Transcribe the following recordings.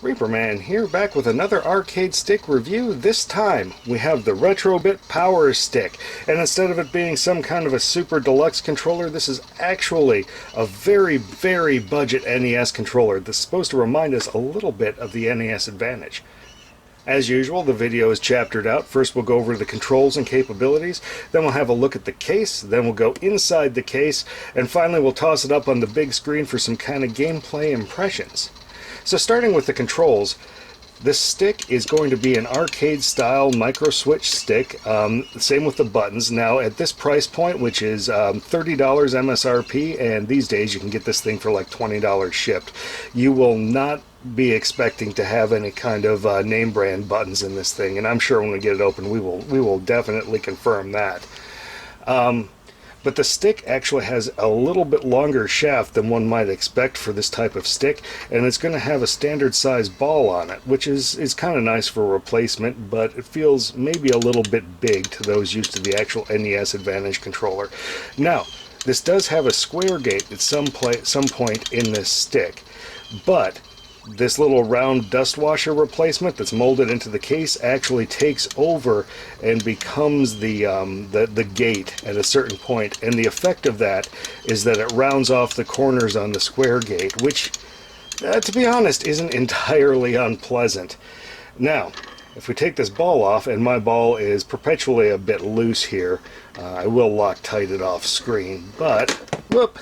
Reaperman here, back with another arcade stick review. This time we have the Retrobit Power Stick, and instead of it being some kind of a super deluxe controller, this is actually a very budget NES controller that's supposed to remind us a little bit of the NES Advantage. As usual, the video is chaptered out. First we'll go over the controls and capabilities, then we'll have a look at the case, then we'll go inside the case, and finally we'll toss it up on the big screen for some kind of gameplay impressions. So starting with the controls, this stick is going to be an arcade-style micro-switch stick, same with the buttons. Now at this price point, which is $30 MSRP, and these days you can get this thing for like $20 shipped, you will not be expecting to have any kind of name brand buttons in this thing, and I'm sure when we get it open we will definitely confirm that. But the stick actually has a little bit longer shaft than one might expect for this type of stick, and it's going to have a standard size ball on it, which is kind of nice for a replacement, but it feels maybe a little bit big to those used to the actual NES Advantage controller. Now, this does have a square gate at some point in this stick, but this little round dust washer replacement that's molded into the case actually takes over and becomes the gate at a certain point, and the effect of that is that it rounds off the corners on the square gate, which to be honest isn't entirely unpleasant. Now if we take this ball off, and my ball is perpetually a bit loose here, I will Loctite it off screen, but whoop,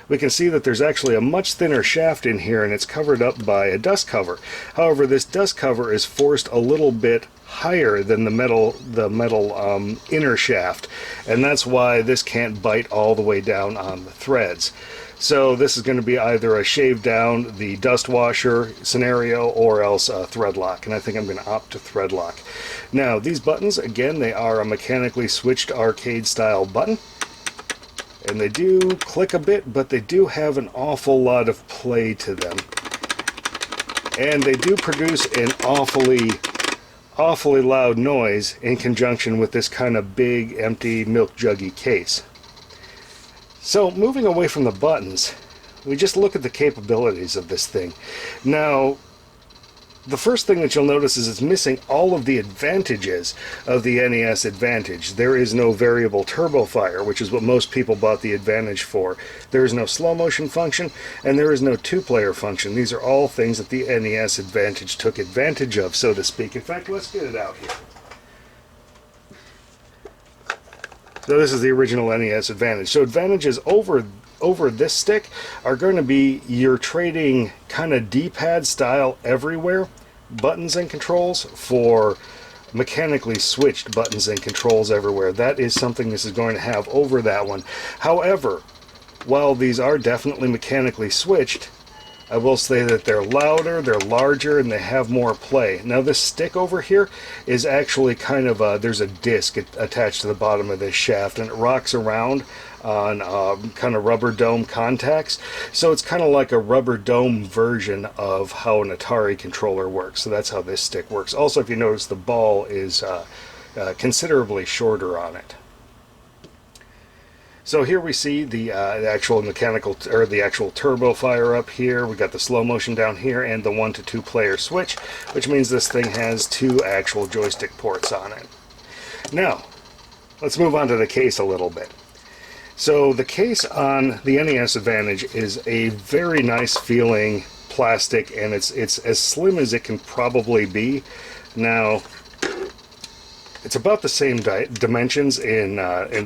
we can see that there's actually a much thinner shaft in here, and it's covered up by a dust cover. However, this dust cover is forced a little bit higher than the metal inner shaft, and that's why this can't bite all the way down on the threads. So this is going to be either a shave down the dust washer scenario or else a thread lock, and I think I'm going to opt to thread lock. Now these buttons, again, they are a mechanically switched arcade style button. And they do click a bit, but they do have an awful lot of play to them. And they do produce an awfully loud noise in conjunction with this kind of big, empty, milk juggy case. So, moving away from the buttons, we just look at the capabilities of this thing. Now, the first thing that you'll notice is it's missing all of the advantages of the NES Advantage. There is no variable turbo fire, which is what most people bought the Advantage for. There is no slow motion function, and there is no two-player function. These are all things that the NES Advantage took advantage of, so to speak. In fact, let's get it out here. So this is the original NES Advantage. So advantages over this stick are going to be your trading kind of D-pad style everywhere buttons and controls for mechanically switched buttons and controls everywhere. That is something this is going to have over that one. However, while these are definitely mechanically switched, I will say that they're louder, they're larger, and they have more play. Now this stick over here is actually kind of there's a disc attached to the bottom of this shaft, and it rocks around on kind of rubber dome contacts. So it's kind of like a rubber dome version of how an Atari controller works. So that's how this stick works. Also, if you notice, the ball is considerably shorter on it. So here we see the actual mechanical, or the actual turbo fire up here. We got the slow motion down here, and the 1 to 2 player switch, which means this thing has 2 actual joystick ports on it. Now, let's move on to the case a little bit. So the case on the NES Advantage is a very nice feeling plastic, and it's as slim as it can probably be. Now, it's about the same dimensions in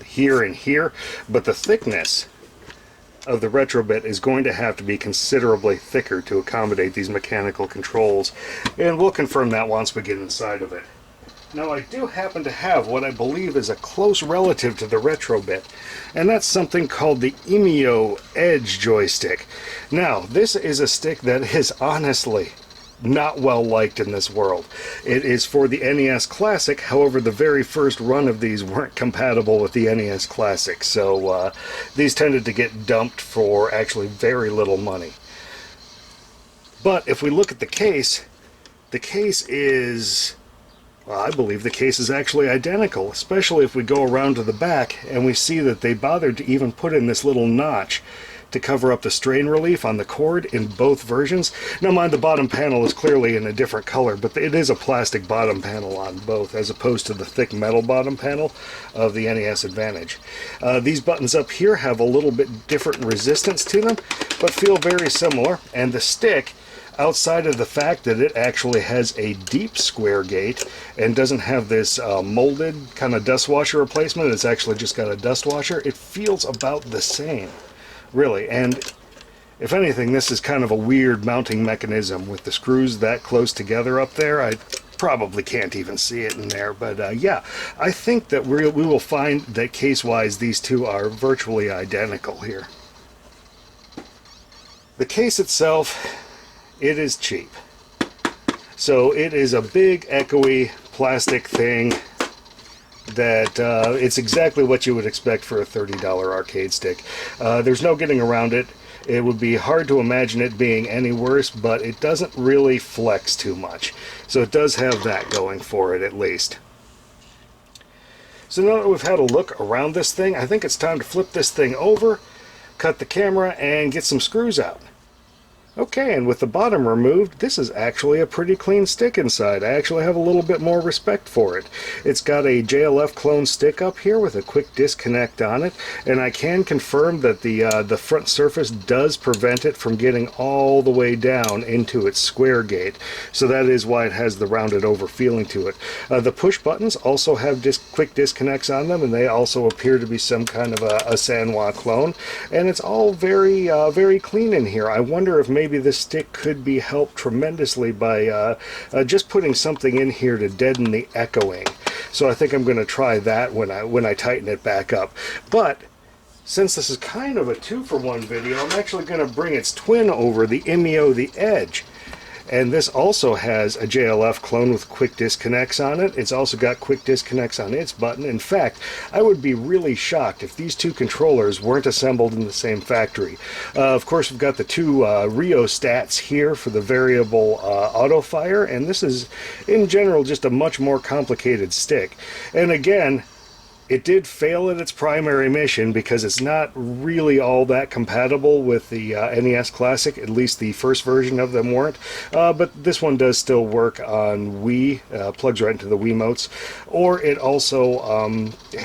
here, but the thickness of the Retrobit is going to have to be considerably thicker to accommodate these mechanical controls, and we'll confirm that once we get inside of it. Now I do happen to have what I believe is a close relative to the Retrobit, and that's something called the Emio Edge joystick. Now this is a stick that is honestly not well liked in this world. It is for the NES Classic, however the very first run of these weren't compatible with the NES Classic, so these tended to get dumped for actually very little money. But if we look at the case is, well, I believe the case is actually identical, especially if we go around to the back and we see that they bothered to even put in this little notch to cover up the strain relief on the cord in both versions. Now mind, the bottom panel is clearly in a different color, but it is a plastic bottom panel on both, as opposed to the thick metal bottom panel of the NES Advantage. These buttons up here have a little bit different resistance to them, but feel very similar, and the stick, outside of the fact that it actually has a deep square gate and doesn't have this molded kind of dust washer replacement, it's actually just got a dust washer, it feels about the same, really. And if anything, this is kind of a weird mounting mechanism with the screws that close together up there. I probably can't even see it in there, but yeah, I think that we will find that case-wise these two are virtually identical here. The case itself, it is cheap. So it is a big echoey plastic thing that it's exactly what you would expect for a $30 arcade stick. There's no getting around it. It would be hard to imagine it being any worse, but it doesn't really flex too much. So it does have that going for it, at least. So now that we've had a look around this thing, I think it's time to flip this thing over, cut the camera, and get some screws out. Okay, and with the bottom removed, this is actually a pretty clean stick inside. I actually have a little bit more respect for it. It's got a JLF clone stick up here with a quick disconnect on it, and I can confirm that the front surface does prevent it from getting all the way down into its square gate. So that is why it has the rounded over feeling to it. The push buttons also have quick disconnects on them, and they also appear to be some kind of a Sanwa clone. And it's all very, very clean in here. I wonder if maybe this stick could be helped tremendously by just putting something in here to deaden the echoing. So I think I'm going to try that when I tighten it back up. But since this is kind of a 2-for-1 video, I'm actually going to bring its twin over, the Emio Edge. And this also has a JLF clone with quick disconnects on it. It's also got quick disconnects on its button. In fact, I would be really shocked if these two controllers weren't assembled in the same factory. Of course, we've got the two rheostats here for the variable auto fire, and this is, in general, just a much more complicated stick. And again, it did fail at its primary mission because it's not really all that compatible with the NES Classic. At least the first version of them weren't. But this one does still work on Wii, plugs right into the Wiimotes. Or it also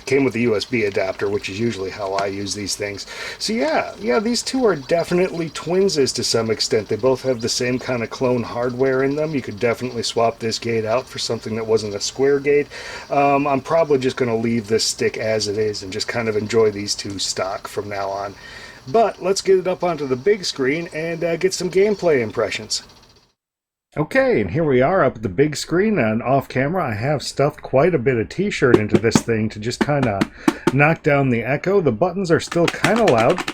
came with a USB adapter, which is usually how I use these things. So yeah, these two are definitely twinses to some extent. They both have the same kind of clone hardware in them. You could definitely swap this gate out for something that wasn't a square gate. I'm probably just going to leave this stick as it is and just kind of enjoy these two stock from now on. But let's get it up onto the big screen and get some gameplay impressions. Okay, and here we are up at the big screen, and off camera I have stuffed quite a bit of t-shirt into this thing to just kind of knock down the echo. The buttons are still kind of loud,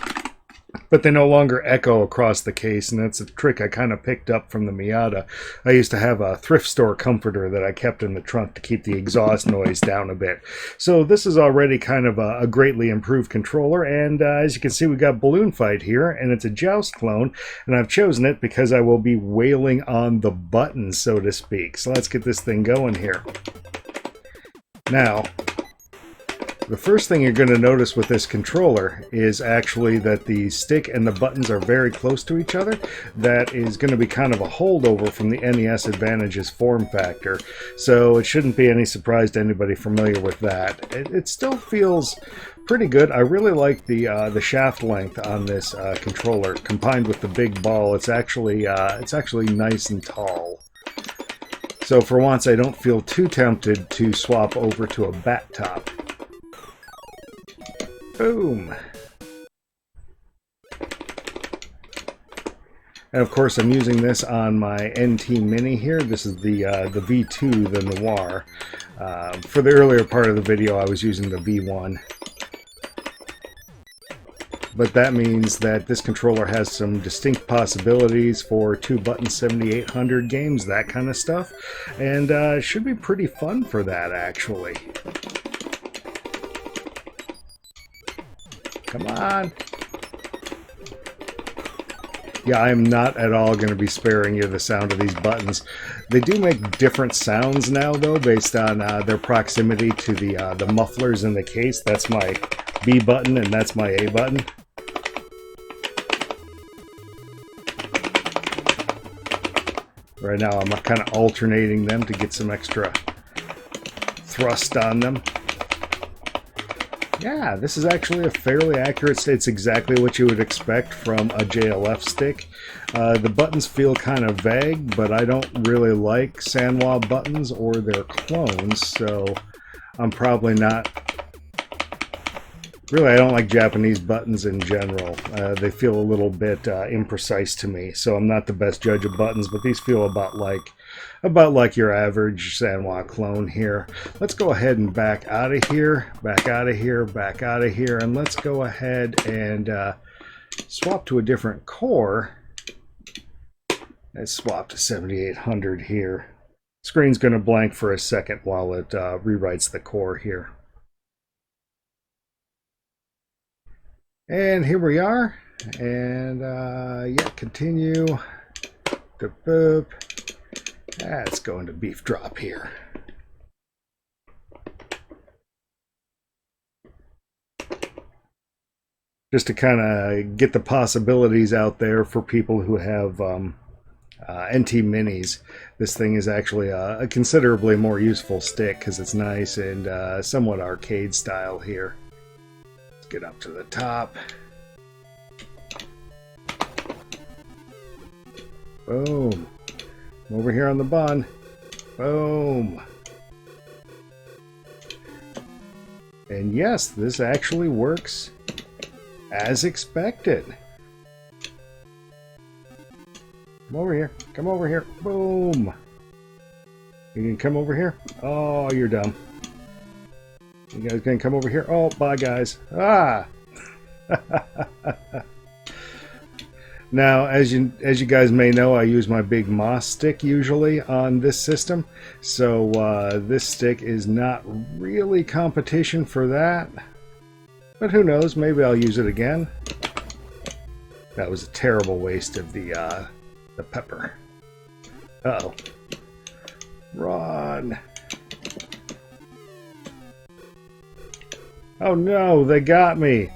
but they no longer echo across the case, and that's a trick I kind of picked up from the Miata. I used to have a thrift store comforter that I kept in the trunk to keep the exhaust noise down a bit. So this is already kind of a greatly improved controller, and as you can see, we got Balloon Fight here, and it's a Joust clone, and I've chosen it because I will be wailing on the buttons, so to speak. So let's get this thing going here. Now, the first thing you're going to notice with this controller is actually that the stick and the buttons are very close to each other. That is going to be kind of a holdover from the NES Advantage's form factor, so it shouldn't be any surprise to anybody familiar with that. It still feels pretty good. I really like the shaft length on this controller, combined with the big ball. It's actually nice and tall. So for once, I don't feel too tempted to swap over to a bat top. Boom! And of course I'm using this on my NT Mini here. This is the V2, the Noir. For the earlier part of the video I was using the V1. But that means that this controller has some distinct possibilities for 2-button 7800 games, that kind of stuff. And it should be pretty fun for that, actually. Come on. Yeah, I'm not at all going to be sparing you the sound of these buttons. They do make different sounds now, though, based on their proximity to the mufflers in the case. That's my B button, and that's my A button. Right now I'm kind of alternating them to get some extra thrust on them. Yeah, this is actually a fairly accurate stick. It's exactly what you would expect from a JLF stick. The buttons feel kind of vague, but I don't really like Sanwa buttons or their clones, so I'm probably not... Really, I don't like Japanese buttons in general. They feel a little bit imprecise to me, so I'm not the best judge of buttons, but these feel about like your average Sanwa clone here. Let's go ahead and back out of here, back out of here, back out of here, and let's go ahead and swap to a different core. Let's swap to 7800 here. Screen's going to blank for a second while it rewrites the core here. And here we are, and yeah, continue to boop. Let's go into beef drop here. Just to kind of get the possibilities out there for people who have NT Minis. This thing is actually a considerably more useful stick because it's nice and somewhat arcade style here. Get up to the top. Boom. Over here on the bun. Boom. And yes, this actually works as expected. Come over here. Come over here. Boom. You can come over here? Oh, you're dumb. You guys gonna come over here? Oh, bye guys. Ah! Now, as you guys may know, I use my big Moss stick usually on this system. So this stick is not really competition for that. But who knows, maybe I'll use it again. That was a terrible waste of the pepper. Uh-oh. Run! Oh no, they got me.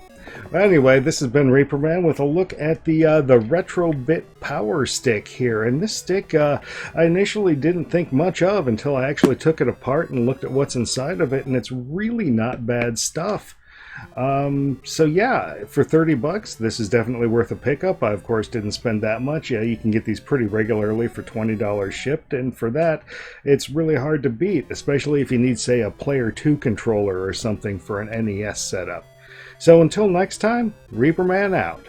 Anyway, this has been Reaperman with a look at the Retrobit Power Stick here. And this stick I initially didn't think much of until I actually took it apart and looked at what's inside of it, and it's really not bad stuff. So yeah, for 30 bucks, this is definitely worth a pickup. I, of course, didn't spend that much. Yeah, you can get these pretty regularly for $20 shipped, and for that, it's really hard to beat, especially if you need, say, a Player 2 controller or something for an NES setup. So until next time, Reaperman out.